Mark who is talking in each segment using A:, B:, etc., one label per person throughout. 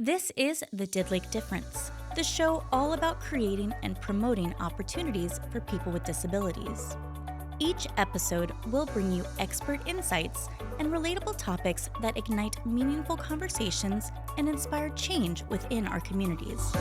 A: This is the Didlake Difference, the show all about creating and promoting opportunities for people with disabilities. Each episode will bring you expert insights and relatable topics that ignite meaningful conversations and inspire change within our communities.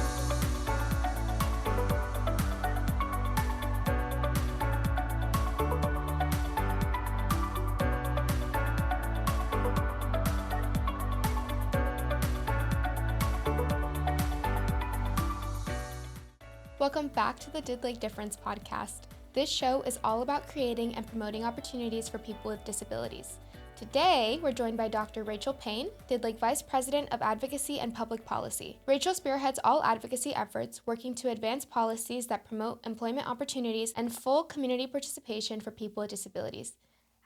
B: Welcome back to the Didlake Difference podcast. This show is all about creating and promoting opportunities for people with disabilities. Today, we're joined by Dr. Rachel Payne, Didlake Vice President of Advocacy and Public Policy. Rachel spearheads all advocacy efforts, working to advance policies that promote employment opportunities and full community participation for people with disabilities.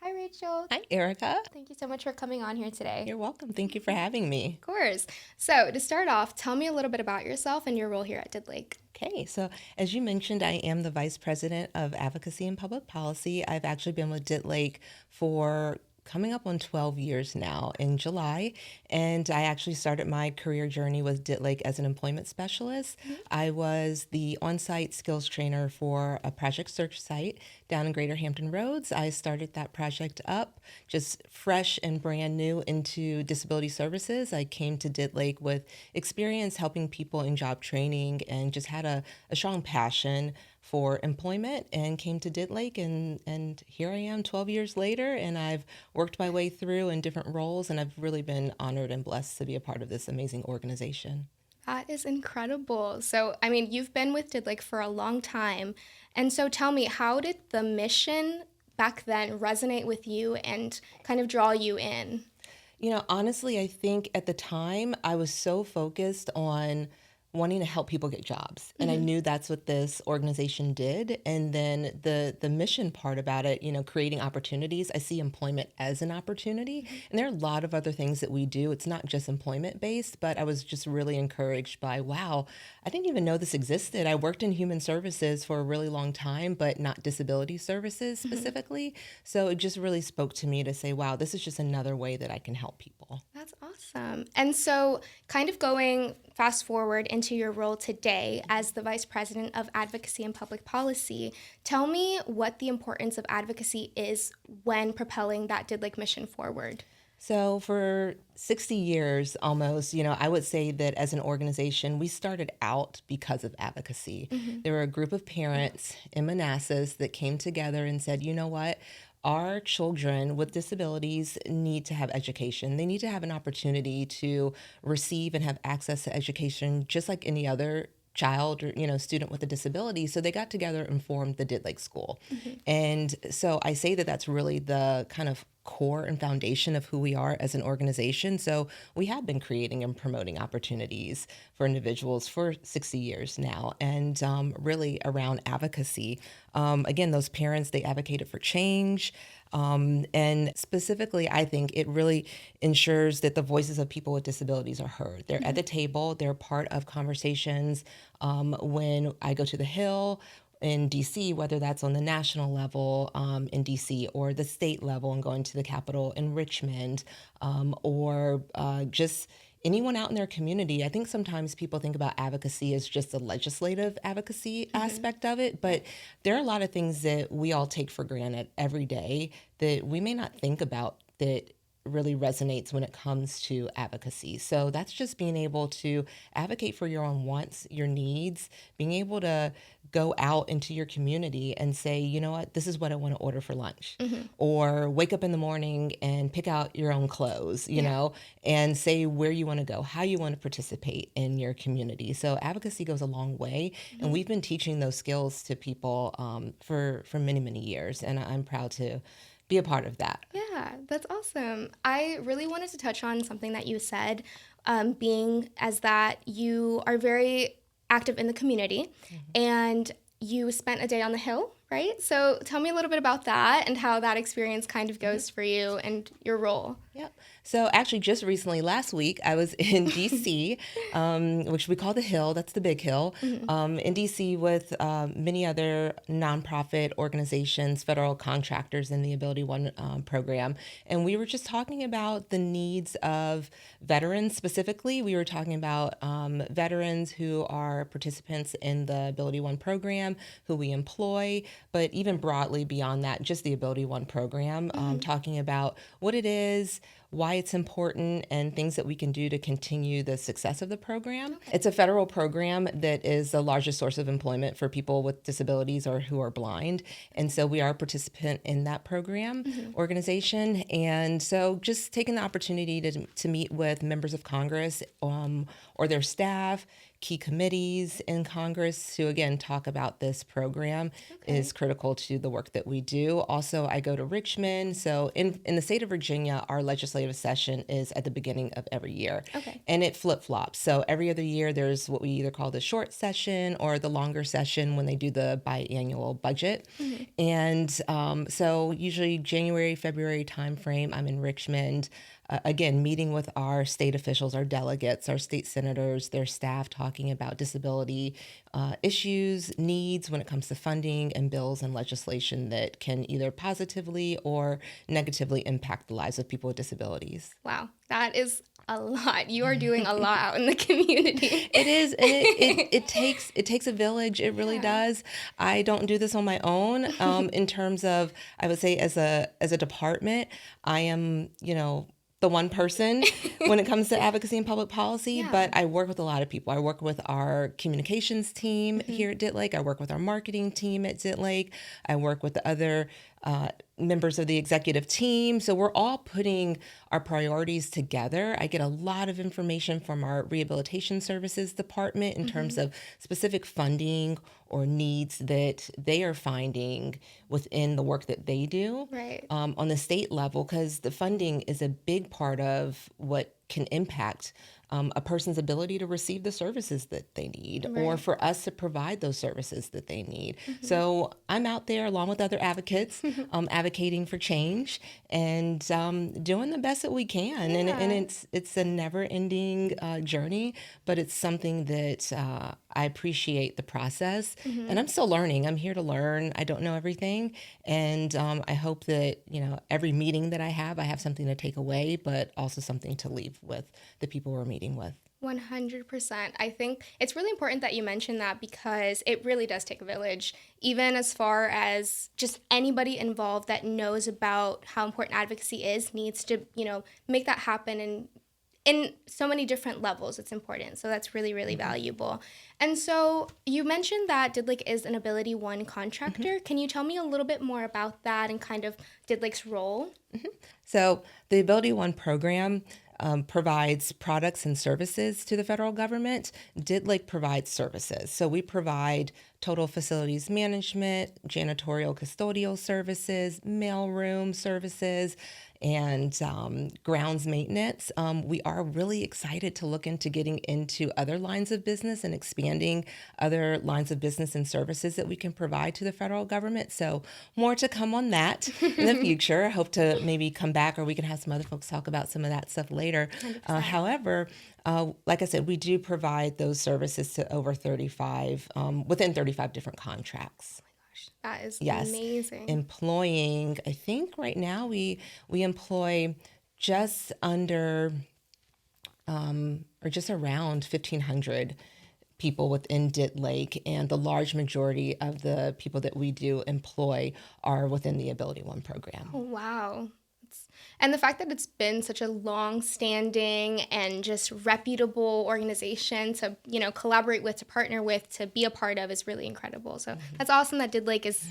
B: Hi, Rachel.
C: Hi, Erica.
B: Thank you so much for coming on here today.
C: You're welcome. Thank you for having me.
B: Of course. So, to start off, tell me a little bit about yourself and your role here at Didlake.
C: Okay, so as you mentioned, I am the Vice President of Advocacy and Public Policy. I've actually been with Didlake for coming up on 12 years now in July, and I actually started my career journey with Didlake as an employment specialist. I was the on-site skills trainer for a project search site down in Greater Hampton Roads. I started that project up just fresh and brand new into disability services. I came to Didlake with experience helping people in job training and just had a strong passion for employment and came to Didlake and here I am 12 years later, and I've worked my way through in different roles, and I've really been honored and blessed to be a part of this amazing organization.
B: That is incredible. So, you've been with Didlake for a long time. And so tell me, how did the mission back then resonate with you and kind of draw you in?
C: Honestly, I think at the time I was so focused on wanting to help people get jobs. And I knew that's what this organization did. And then the mission part about it, creating opportunities, I see employment as an opportunity. And there are a lot of other things that we do. It's not just employment based, but I was just really encouraged by, wow, I didn't even know this existed. I worked in human services for a really long time, but not disability services specifically. So it just really spoke to me to say, wow, this is just another way that I can help people.
B: That's awesome. And so kind of going fast forward into your role today as the Vice President of Advocacy and Public Policy, tell me what the importance of advocacy is when propelling that Didlake mission forward.
C: So for 60 years almost, I would say that as an organization, we started out because of advocacy. There were a group of parents in Manassas that came together and said, you know what? Our children with disabilities need to have education. They need to have an opportunity to receive and have access to education just like any other child or student with a disability. So they got together and formed the Didlake School. And so I say that that's really the kind of core and foundation of who we are as an organization. So we have been creating and promoting opportunities for individuals for 60 years now, and really around advocacy. Again, those parents, they advocated for change. And specifically, I think it really ensures that the voices of people with disabilities are heard. They're at the table, they're part of conversations. When I go to the Hill, in DC, whether that's on the national level in DC or the state level and going to the Capitol in Richmond, or just anyone out in their community. I think sometimes people think about advocacy as just the legislative advocacy aspect of it, but there are a lot of things that we all take for granted every day that we may not think about that really resonates when it comes to advocacy. So that's just being able to advocate for your own wants, your needs, being able to go out into your community and say, you know what, this is what I want to order for lunch. Or wake up in the morning and pick out your own clothes, you know, and say where you want to go, how you want to participate in your community. So advocacy goes a long way. And we've been teaching those skills to people for many, many years. And I'm proud to be a part of that.
B: Yeah, that's awesome. I really wanted to touch on something that you said, being as that you are very active in the community and you spent a day on the Hill, right? So tell me a little bit about that and how that experience kind of goes for you and your role.
C: Yep. So actually, just recently, last week, I was in DC, which we call the Hill. That's the big hill. In DC with many other nonprofit organizations, federal contractors in the Ability One program, and we were just talking about the needs of veterans specifically. We were talking about veterans who are participants in the Ability One program, who we employ, but even broadly beyond that, just the Ability One program, talking about what it is, why it's important, and things that we can do to continue the success of the program. Okay. It's a federal program that is the largest source of employment for people with disabilities or who are blind. And so we are a participant in that program organization. And so just taking the opportunity to meet with members of Congress or their staff, key committees in Congress to, again, talk about this program is critical to the work that we do. Also, I go to Richmond. So in the state of Virginia, our legislative session is at the beginning of every year. And it flip-flops. So every other year, there's what we either call the short session or the longer session when they do the biannual budget. And so usually January, February timeframe, I'm in Richmond. Again, meeting with our state officials, our delegates, our state senators, their staff, talking about disability issues, needs when it comes to funding and bills and legislation that can either positively or negatively impact the lives of people with disabilities.
B: Wow, that is a lot. You are doing a lot out in the community.
C: It is, and it takes a village. It really does. I don't do this on my own. In terms of, I would say, as a department, I am, the one person when it comes to advocacy and public policy, but I work with a lot of people. I work with our communications team here at Didlake. I work with our marketing team at Didlake. I work with the other members of the executive team. So we're all putting our priorities together. I get a lot of information from our rehabilitation services department in terms of specific funding or needs that they are finding within the work that they do on the state level, because the funding is a big part of what can impact a person's ability to receive the services that they need or for us to provide those services that they need. So I'm out there along with other advocates advocating for change and doing the best that we can. And it's a never-ending journey, but it's something that I appreciate the process. And I'm still learning. I'm here to learn. I don't know everything. And I hope that, every meeting that I have something to take away, but also something to leave with the people we're meeting with.
B: 100%. I think it's really important that you mention that because it really does take a village, even as far as just anybody involved that knows about how important advocacy is needs to, make that happen. And in so many different levels, it's important. So that's really, really valuable. And so you mentioned that Didlake is an Ability One contractor. Can you tell me a little bit more about that and kind of Didlake's role?
C: So the Ability One program provides products and services to the federal government. Didlake provides services. So we provide total facilities management, janitorial custodial services, mailroom services, and grounds maintenance. We are really excited to look into getting into other lines of business and expanding other lines of business and services that we can provide to the federal government. So more to come on that in the future. I hope to maybe come back or we can have some other folks talk about some of that stuff later. However, like I said, we do provide those services to over 35, within 35 different contracts.
B: That is amazing.
C: Employing, I think right now we employ just under or just around 1,500 people within Didlake, and the large majority of the people that we do employ are within the Ability One program.
B: Oh, wow. And the fact that it's been such a long-standing and just reputable organization to, collaborate with, to partner with, to be a part of is really incredible. So that's awesome that Didlake is,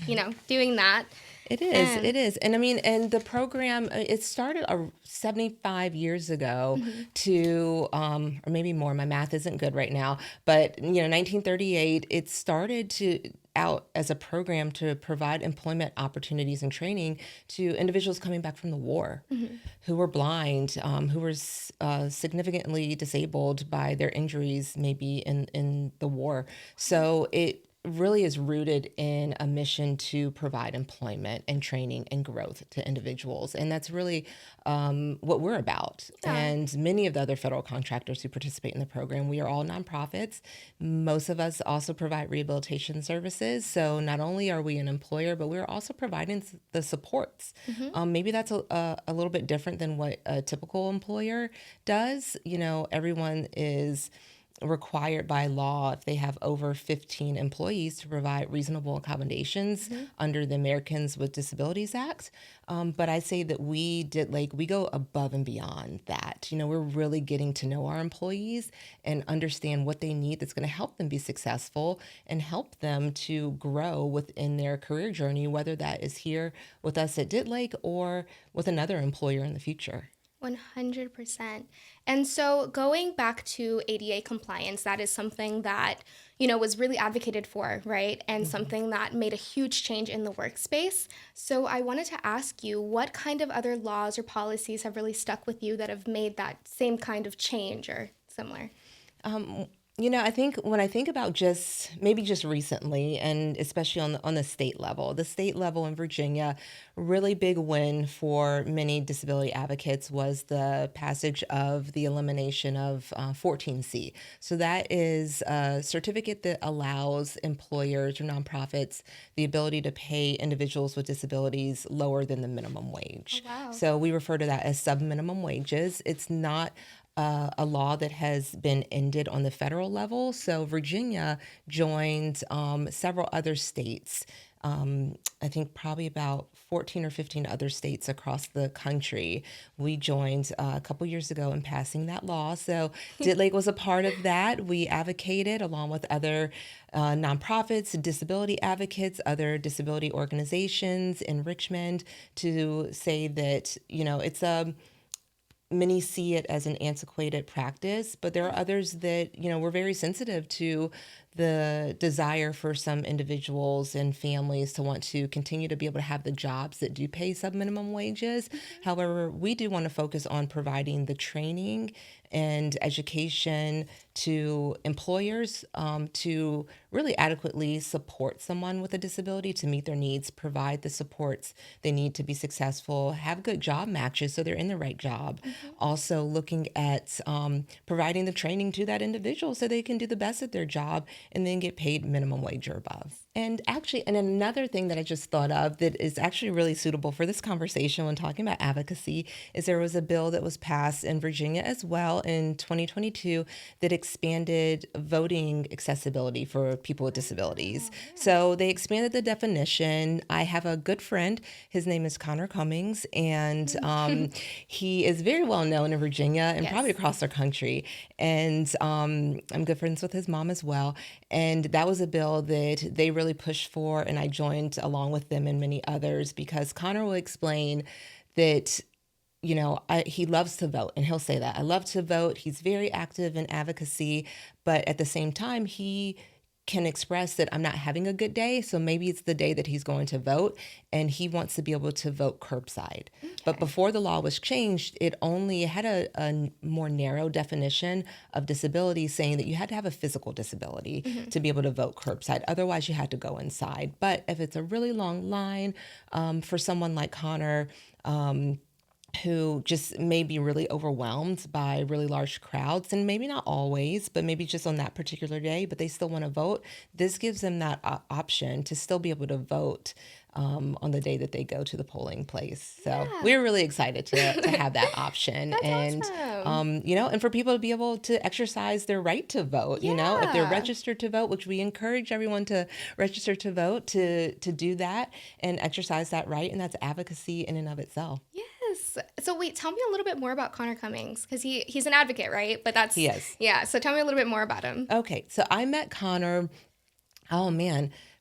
B: doing that.
C: It is. And I mean, and the program, it started 75 years ago to, or maybe more, my math isn't good right now, but, 1938, it started out as a program to provide employment opportunities and training to individuals coming back from the war who were blind, who were significantly disabled by their injuries maybe in the war. So really is rooted in a mission to provide employment and training and growth to individuals. And that's really what we're about.
B: Yeah.
C: And many of the other federal contractors who participate in the program, we are all nonprofits. Most of us also provide rehabilitation services. So not only are we an employer, but we're also providing the supports. Maybe that's a little bit different than what a typical employer does. Everyone is required by law, if they have over 15 employees, to provide reasonable accommodations under the Americans with Disabilities Act. But I say that we go above and beyond that. We're really getting to know our employees and understand what they need that's going to help them be successful and help them to grow within their career journey, whether that is here with us at Didlake or with another employer in the future.
B: 100%. And so going back to ADA compliance, that is something that, was really advocated for, right? And something that made a huge change in the workspace. So I wanted to ask you, what kind of other laws or policies have really stuck with you that have made that same kind of change or similar?
C: I think when I think about just recently, and especially on the state level in Virginia, really big win for many disability advocates was the passage of the elimination of 14C. So that is a certificate that allows employers or nonprofits the ability to pay individuals with disabilities lower than the minimum wage.
B: Oh, wow.
C: So we refer to that as sub-minimum wages. It's not a law that has been ended on the federal level. So Virginia joined several other states. I think probably about 14 or 15 other states across the country. We joined a couple years ago in passing that law. So Didlake was a part of that. We advocated along with other nonprofits, disability advocates, other disability organizations in Richmond to say that, many see it as an antiquated practice, but there are others that, we're very sensitive to the desire for some individuals and families to want to continue to be able to have the jobs that do pay sub-minimum wages. However, we do want to focus on providing the training and education to employers to really adequately support someone with a disability to meet their needs, provide the supports they need to be successful, have good job matches so they're in the right job. Also looking at providing the training to that individual so they can do the best at their job and then get paid minimum wage or above. And another thing that I just thought of that is actually really suitable for this conversation when talking about advocacy is there was a bill that was passed in Virginia as well in 2022 that expanded voting accessibility for people with disabilities. So they expanded the definition. I have a good friend. His name is Connor Cummings, and he is very well known in Virginia and probably across our country. And I'm good friends with his mom as well. And that was a bill that they really pushed for, and I joined along with them and many others because Connor will explain that he loves to vote, and he'll say that. I love to vote. He's very active in advocacy, but at the same time, he can express that I'm not having a good day, so maybe it's the day that he's going to vote, and he wants to be able to vote curbside. Okay. But before the law was changed, it only had a more narrow definition of disability, saying that you had to have a physical disability to be able to vote curbside. Otherwise, you had to go inside. But if it's a really long line for someone like Connor, who just may be really overwhelmed by really large crowds, and maybe not always, but maybe just on that particular day, but they still want to vote. This gives them that option to still be able to vote on the day that they go to the polling place. So we're really excited to have that option.
B: That's
C: and,
B: awesome.
C: And for people to be able to exercise their right to vote, if they're registered to vote, which we encourage everyone to register to vote, to do that and exercise that right. And that's advocacy in and of itself.
B: Yes. So wait, tell me a little bit more about Connor Cummings, because he's an advocate, right? But that's
C: he is.
B: Yeah. So tell me a little bit more about him.
C: Okay. So I met Connor,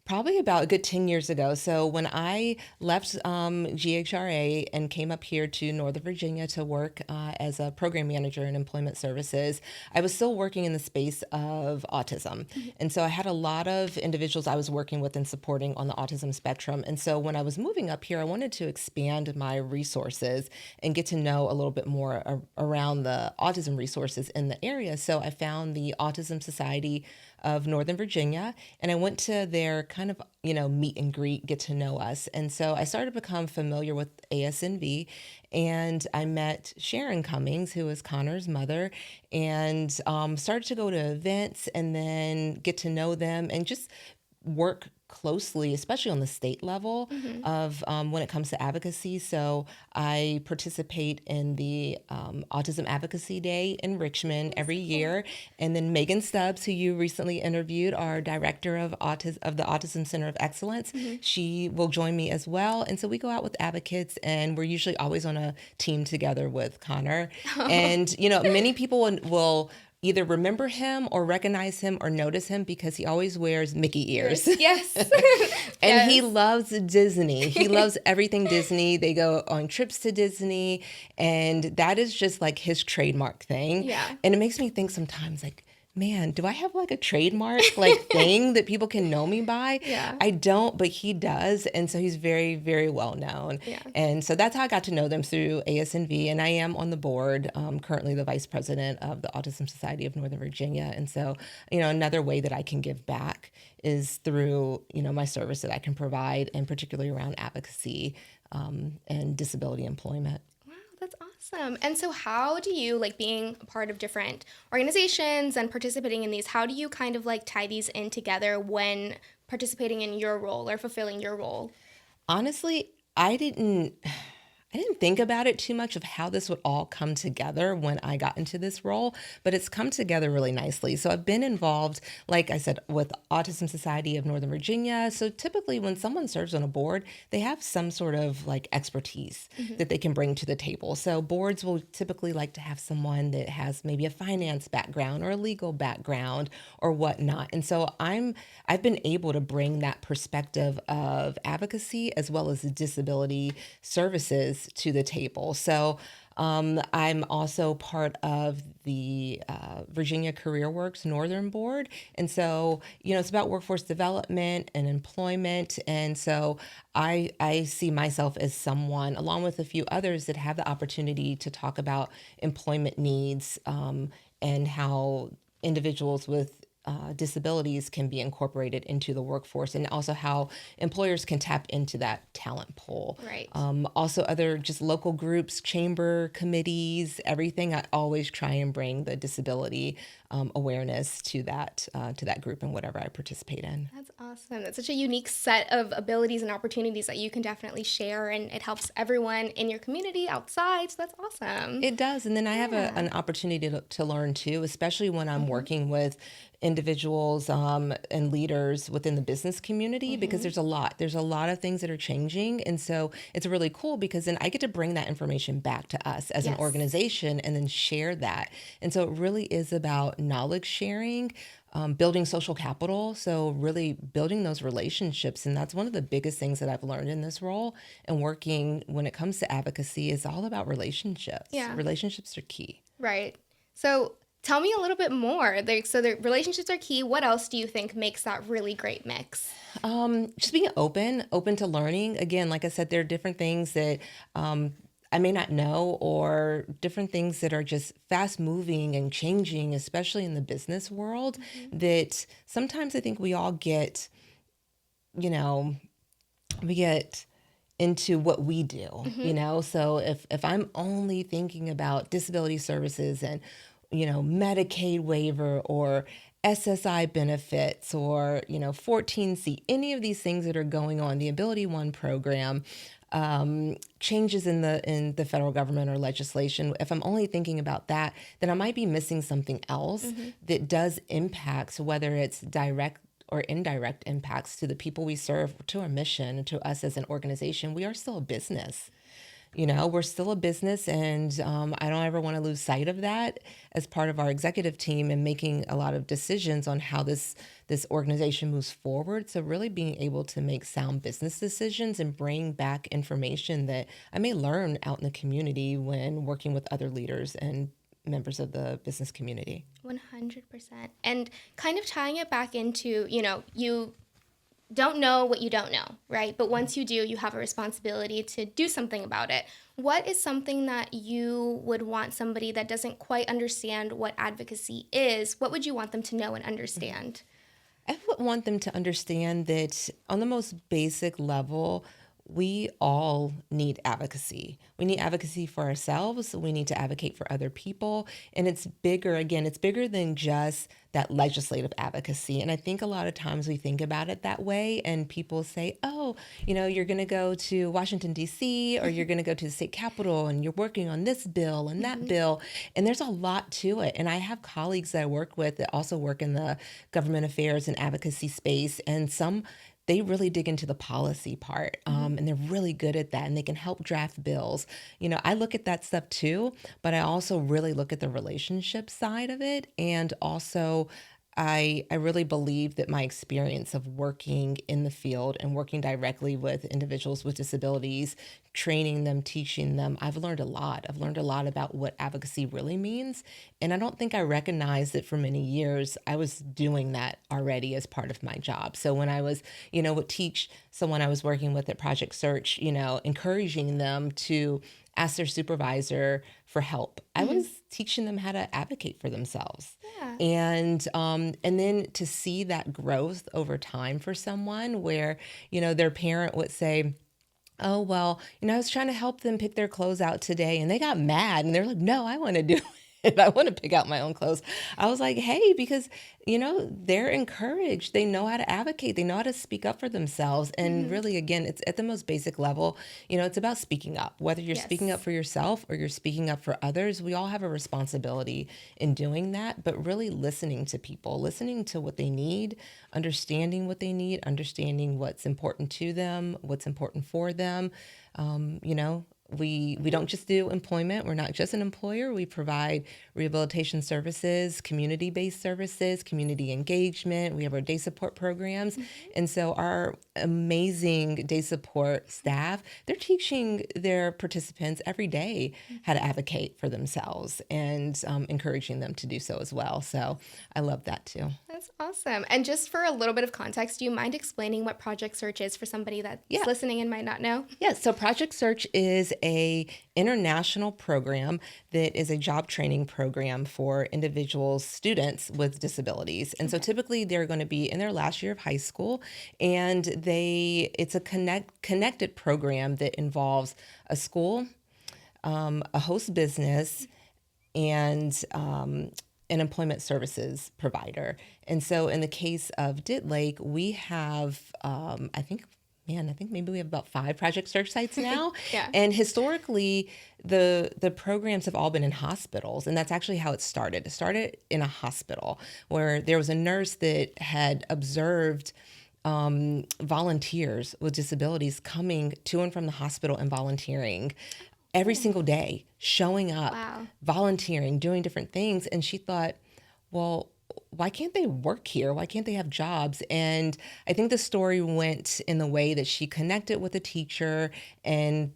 C: probably about a good 10 years ago. So when I left GHRA and came up here to Northern Virginia to work as a program manager in employment services, I was still working in the space of autism. And so I had a lot of individuals I was working with and supporting on the autism spectrum. And so when I was moving up here, I wanted to expand my resources and get to know a little bit more around the autism resources in the area. So I found the Autism Society of Northern Virginia, and I went to their kind of, meet and greet, get to know us. And so I started to become familiar with ASNV, and I met Sharon Cummings, who is Connor's mother, and started to go to events and then get to know them and just work closely, especially on the state level of when it comes to advocacy. So I participate in the Autism Advocacy Day in Richmond every year. And then Megan Stubbs, who you recently interviewed, our director of the Autism Center of Excellence, she will join me as well. And so we go out with advocates, and we're usually always on a team together with Connor. And, many people will either remember him or recognize him or notice him because he always wears Mickey ears.
B: Yes.
C: And he loves Disney. He loves everything Disney. They go on trips to Disney, and that is just like his trademark thing.
B: Yeah.
C: And it makes me think sometimes, like, man, do I have like a trademark thing that people can know me by?
B: Yeah.
C: I don't, but he does. And so he's very, very well known.
B: Yeah.
C: And so that's how I got to know them, through ASNV. And I am on the board, currently the vice president of the Autism Society of Northern Virginia. And so, another way that I can give back is through, my service that I can provide, and particularly around advocacy and disability employment.
B: That's awesome. And so how do you, being a part of different organizations and participating in these, how do you kind of tie these in together when participating in your role or fulfilling your role?
C: Honestly, I didn't think about it too much of how this would all come together when I got into this role, but it's come together really nicely. So I've been involved, like I said, with Autism Society of Northern Virginia. So typically when someone serves on a board, they have some sort of expertise that they can bring to the table. So boards will typically like to have someone that has maybe a finance background or a legal background or whatnot. And so I've been able to bring that perspective of advocacy as well as disability services to the table. So I'm also part of the Virginia Career Works Northern Board. And so, it's about workforce development and employment. And so I see myself as someone, along with a few others, that have the opportunity to talk about employment needs and how individuals with disabilities can be incorporated into the workforce, and also how employers can tap into that talent pool.
B: Right.
C: Also other just local groups, chamber committees, everything. I always try and bring the disability awareness to that group and whatever I participate in.
B: That's awesome. That's such a unique set of abilities and opportunities that you can definitely share, and it helps everyone in your community outside. So that's awesome.
C: It does. And then I have an opportunity to learn too, especially when I'm working with individuals and leaders within the business community, because there's a lot of things that are changing. And so it's really cool because then I get to bring that information back to us as an organization and then share that. And so it really is about knowledge sharing, building social capital. So really building those relationships. And that's one of the biggest things that I've learned in this role, and working when it comes to advocacy is all about relationships.
B: Yeah.
C: Relationships are key.
B: Right. So tell me a little bit more. So the relationships are key. What else do you think makes that really great mix?
C: Just being open to learning. Again, like I said, there are different things that I may not know, or different things that are just fast moving and changing, especially in the business world, that sometimes I think we all get, we get into what we do, So if I'm only thinking about disability services and Medicaid waiver or SSI benefits or, 14C, any of these things that are going on, the Ability One program, changes in the federal government or legislation, if I'm only thinking about that, then I might be missing something else that does impact, whether it's direct or indirect impacts to the people we serve, to our mission, to us as an organization. We are still a business. We're still a business, and I don't ever want to lose sight of that as part of our executive team and making a lot of decisions on how this organization moves forward. So really being able to make sound business decisions and bring back information that I may learn out in the community when working with other leaders and members of the business community.
B: 100%. And kind of tying it back into, you don't know what you don't know, right? But once you do, you have a responsibility to do something about it. What is something that you would want somebody that doesn't quite understand what advocacy is? What would you want them to know and understand?
C: I would want them to understand that on the most basic level, we all need advocacy. We need advocacy for ourselves. We need to advocate for other people. And it's bigger, again, it's bigger than just that legislative advocacy. And I think a lot of times we think about it that way, and people say, oh, you're going to go to Washington, D.C., or you're going to go to the state capitol and you're working on this bill and that bill. And there's a lot to it. And I have colleagues that I work with that also work in the government affairs and advocacy space. And they really dig into the policy part, and they're really good at that, and they can help draft bills. I look at that stuff too, but I also really look at the relationship side of it. And also, I really believe that my experience of working in the field and working directly with individuals with disabilities, training them, teaching them, I've learned a lot. I've learned a lot about what advocacy really means. And I don't think I recognized that for many years I was doing that already as part of my job. So when I was, would teach someone I was working with at Project Search, encouraging them to ask their supervisor for help. I was teaching them how to advocate for themselves.
B: Yeah.
C: And then to see that growth over time for someone where, their parent would say, oh, well, I was trying to help them pick their clothes out today and they got mad and they're like, no, I want to do it. I want to pick out my own clothes. I was like, hey, because, they're encouraged. They know how to advocate. They know how to speak up for themselves. And really, again, it's at the most basic level, it's about speaking up. Whether you're speaking up for yourself or you're speaking up for others, we all have a responsibility in doing that, but really listening to people, listening to what they need, understanding what they need, understanding what's important to them, what's important for them. We don't just do employment. We're not just an employer. We provide rehabilitation services, community-based services, community engagement. We have our day support programs. And so our amazing day support staff, they're teaching their participants every day how to advocate for themselves and encouraging them to do so as well. So I love that too.
B: That's awesome. And just for a little bit of context, do you mind explaining what Project Search is for somebody that's listening and might not know?
C: Yeah, so Project Search is a international program that is a job training program for individuals, students with disabilities. And so typically they're going to be in their last year of high school, and it's a connected program that involves a school, a host business, and an employment services provider. And so in the case of Didlake, we have, I think maybe we have about 5 Project Search sites now.
B: Yeah.
C: And historically, the programs have all been in hospitals. And that's actually how it started. It started in a hospital where there was a nurse that had observed volunteers with disabilities coming to and from the hospital and volunteering every single day, showing up, volunteering, doing different things. And she thought, well, why can't they work here? Why can't they have jobs? And I think the story went in the way that she connected with a teacher, and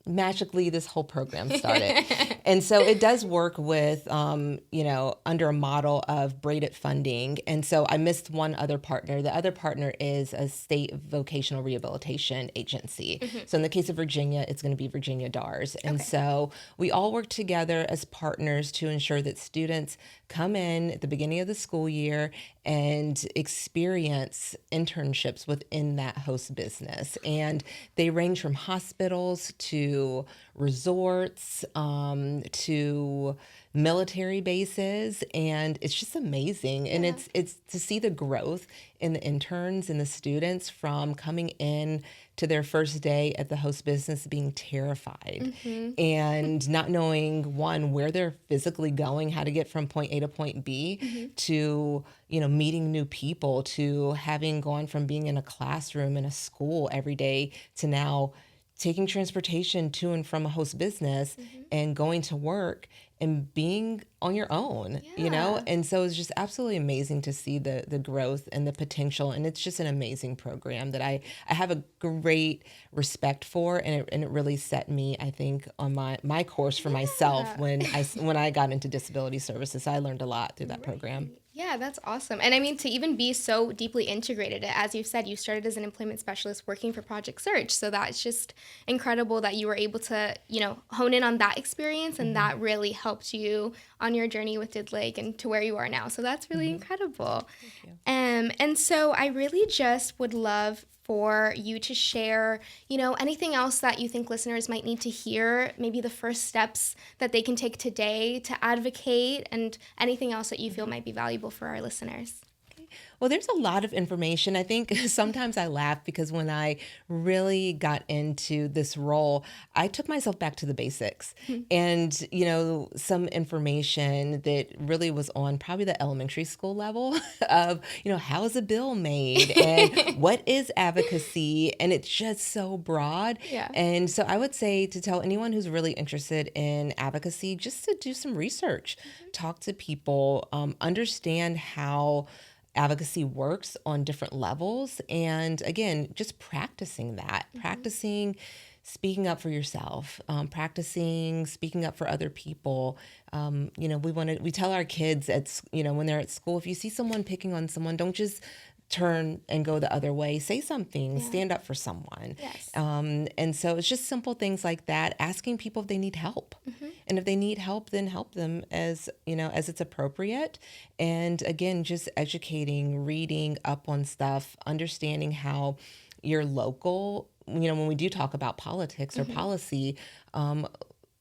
C: magically this whole program started. And so it does work with, under a model of braided funding. And so I missed one other partner. The other partner is a state vocational rehabilitation agency. So in the case of Virginia, it's going to be Virginia DARS. And so we all work together as partners to ensure that students come in at the beginning of the school year and experience internships within that host business. And they range from hospitals to resorts, to military bases, and it's just amazing. And it's to see the growth in the interns and the students from coming in to their first day at the host business being terrified and not knowing, one, where they're physically going, how to get from point A to point B, to meeting new people, to having gone from being in a classroom in a school every day to now taking transportation to and from a host business and going to work and being on your own,
B: Yeah.
C: And so it's just absolutely amazing to see the growth and the potential. And it's just an amazing program that I have a great respect for. And it really set me, I think, on my course for myself when I got into disability services. I learned a lot through that program.
B: Yeah, that's awesome. And I mean, to even be so deeply integrated, as you said, you started as an employment specialist working for Project Search. So that's just incredible that you were able to, hone in on that experience, and that really helped you on your journey with Didlake and to where you are now. So that's really incredible.
C: Thank you.
B: And so I really just would love for you to share, anything else that you think listeners might need to hear, maybe the first steps that they can take today to advocate, and anything else that you feel might be valuable for our listeners.
C: Well, there's a lot of information. I think sometimes I laugh because when I really got into this role, I took myself back to the basics and, some information that really was on probably the elementary school level of, how is a bill made and what is advocacy? And it's just so broad.
B: Yeah.
C: And so I would say to tell anyone who's really interested in advocacy, just to do some research, talk to people, understand how advocacy works on different levels. And again, just practicing that, practicing speaking up for yourself, practicing speaking up for other people. We tell our kids when they're at school, if you see someone picking on someone, don't just turn and go the other way. Say something, stand up for someone.
B: Yes.
C: And so it's just simple things like that, asking people if they need help. And if they need help, then help them as it's appropriate. And again, just educating, reading up on stuff, understanding how your local, when we do talk about politics or policy,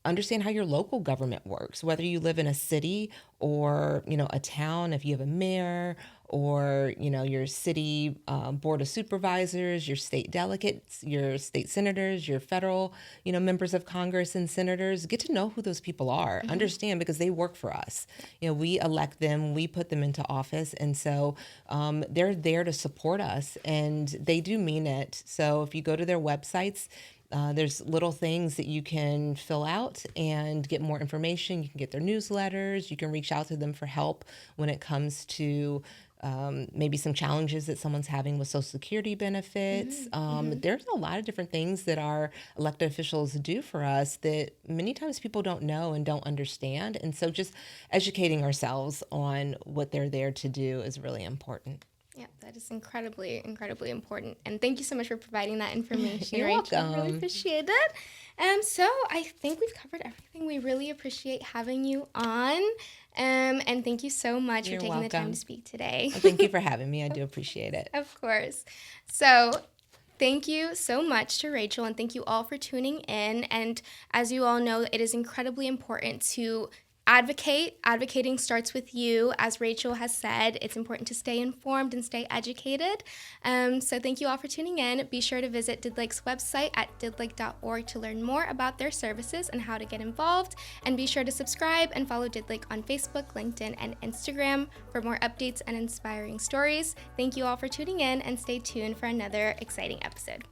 C: understand how your local government works, whether you live in a city or, a town, if you have a mayor or, your city board of supervisors, your state delegates, your state senators, your federal, members of Congress and senators, get to know who those people are, understand, because they work for us. We elect them, we put them into office. And so they're there to support us, and they do mean it. So if you go to their websites, there's little things that you can fill out and get more information. You can get their newsletters. You can reach out to them for help when it comes to maybe some challenges that someone's having with Social Security benefits. There's a lot of different things that our elected officials do for us that many times people don't know and don't understand. And so just educating ourselves on what they're there to do is really important.
B: Yeah, that is incredibly, incredibly important. And thank you so much for providing that information,
C: You're
B: Rachel.
C: welcome.
B: I really appreciate it. So I think we've covered everything. We really appreciate having you on. And thank you so much
C: You're
B: for taking the time
C: welcome.
B: to speak today.
C: Well, thank you for having me. I do appreciate it.
B: Of course. So thank you so much to Rachel, and thank you all for tuning in. And as you all know, it is incredibly important to advocate. Advocating starts with you. As Rachel has said, it's important to stay informed and stay educated. So thank you all for tuning in. Be sure to visit Didlake's website at didlake.org to learn more about their services and how to get involved. And be sure to subscribe and follow Didlake on Facebook, LinkedIn, and Instagram for more updates and inspiring stories. Thank you all for tuning in, and stay tuned for another exciting episode.